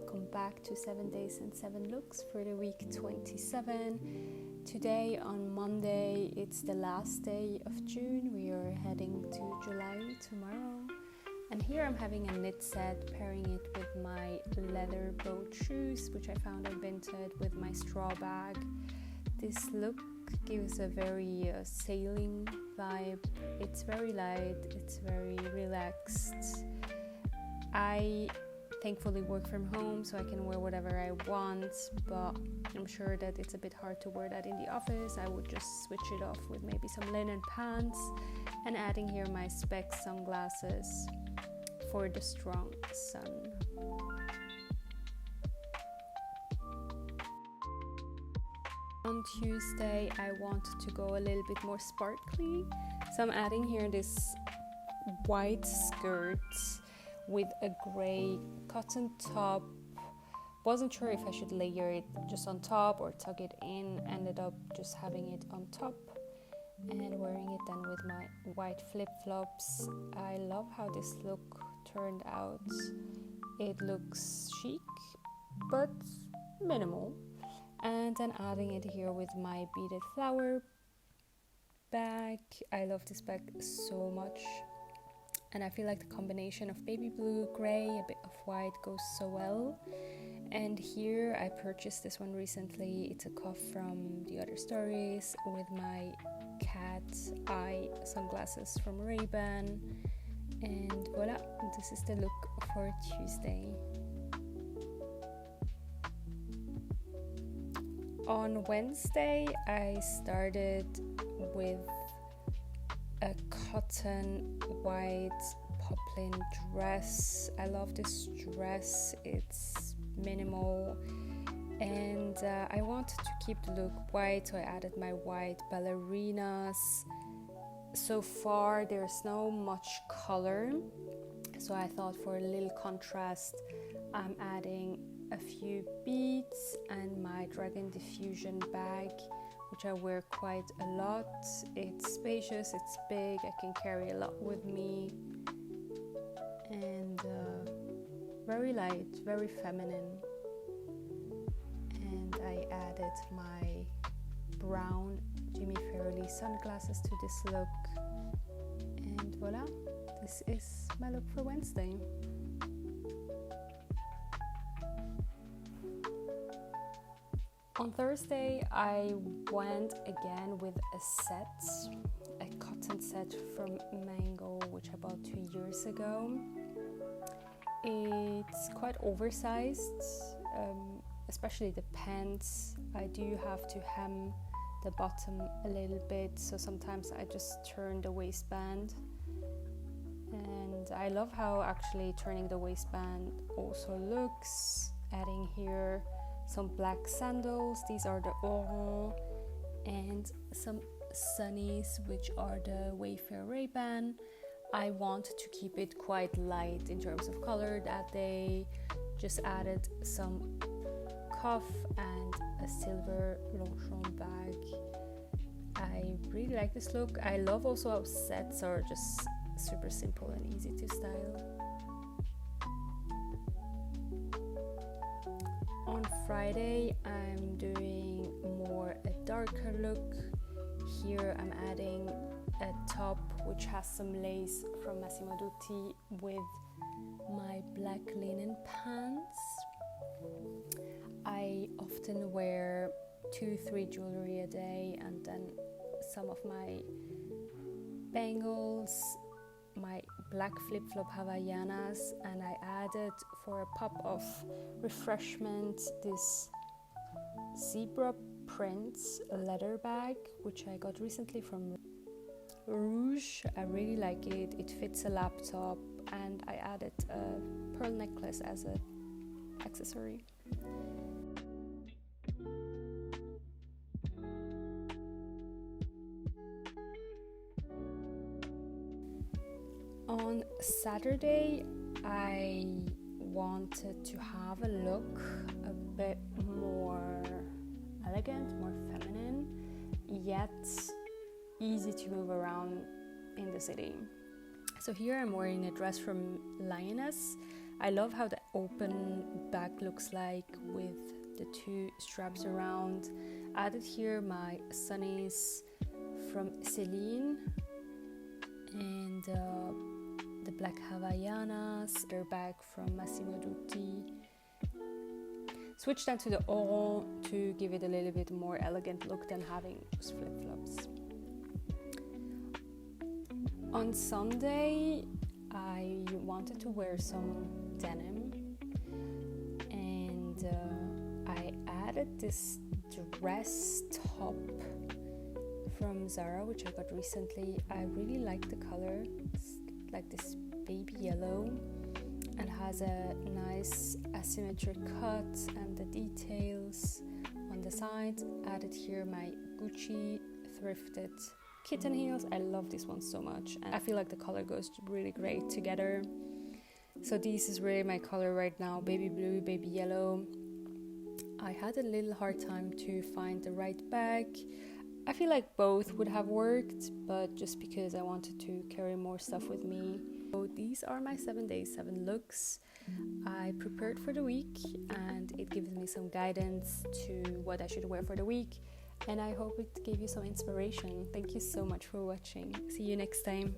welcome back to 7 Days and 7 Looks for the week 27. Today on Monday, it's the last day of June. We are heading to July tomorrow. And here I'm having a knit set, pairing it with my leather bowed shoes, which I found on Vinted, with my straw bag. This look gives a very sailing vibe. It's very light, it's very relaxed. I thankfully work from home, so I can wear whatever I want, but I'm sure that it's a bit hard to wear that in the office. I would just switch it off with maybe some linen pants and adding here my specs sunglasses for the strong sun. On Tuesday, I wanted to go a little bit more sparkly, so I'm adding here this white skirt with a grey cotton top. Wasn't sure if I should layer it just on top or tuck it in. Ended up just having it on top and wearing it then with my white flip-flops. I love how this look turned out. It looks chic but minimal. And then adding it here with my beaded flower bag. I love this bag so much. And I feel like the combination of baby blue, grey, a bit of white goes so well. And here I purchased this one recently. It's a cuff from the other stories with my cat's eye sunglasses from Ray-Ban. And voila, this is the look for Tuesday. On Wednesday, I started with a cotton white poplin dress. I love this dress. It's minimal and I wanted to keep the look white, so I added my white ballerinas. So far there's no much color, so I thought for a little contrast I'm adding a few beads and my Dragon Diffusion bag, which I wear quite a lot. It's spacious, it's big, I can carry a lot with me, and very light, very feminine. And I added my brown Jimmy Fairley sunglasses to this look, and voila, this is my look for Wednesday. On Thursday, I went again with a cotton set from Mango, which I bought 2 years ago. It's quite oversized, especially the pants. I do have to hem the bottom a little bit, so sometimes I just turn the waistband. And I love how actually turning the waistband also looks. Adding here some black sandals, these are the Oran, and some sunnies, which are the Wayfair Ray-Ban. I wanted to keep it quite light in terms of color that day. Just added some cuff and a silver Longchamp bag. I really like this look. I love also how sets are just super simple and easy to style. On Friday, I'm doing more a darker look. Here I'm adding a top which has some lace from Massimo Dutti with my black linen pants. I often wear 2-3 jewelry a day, and then some of my bangles, my black flip-flop Havaianas, and I added for a pop of refreshment this zebra print leather bag, which I got recently from Rouge. I really like it. It fits a laptop, and I added a pearl necklace as an accessory. On Saturday, I wanted to have a look a bit more elegant, more feminine, yet easy to move around in the city. So here I'm wearing a dress from Lioness. I love how the open bag looks like with the two straps around. Added here my sunnies from Celine and the black Havaianas, their bag from Massimo Dutti. Switched down to the Oro to give it a little bit more elegant look than having those flip-flops. On Sunday, I wanted to wear some denim, and I added this dress top from Zara, which I got recently. I really like the color. It's like this baby yellow and has a nice asymmetric cut and the details on the side. Added here my Gucci thrifted kitten heels. I love this one so much, and I feel like the color goes really great together. So this is really my color right now, baby blue, baby yellow. I had a little hard time to find the right bag. I feel like both would have worked, but just because I wanted to carry more stuff with me. So these are my 7 days, 7 looks. I prepared for the week, and it gives me some guidance to what I should wear for the week. And I hope it gave you some inspiration. Thank you so much for watching. See you next time.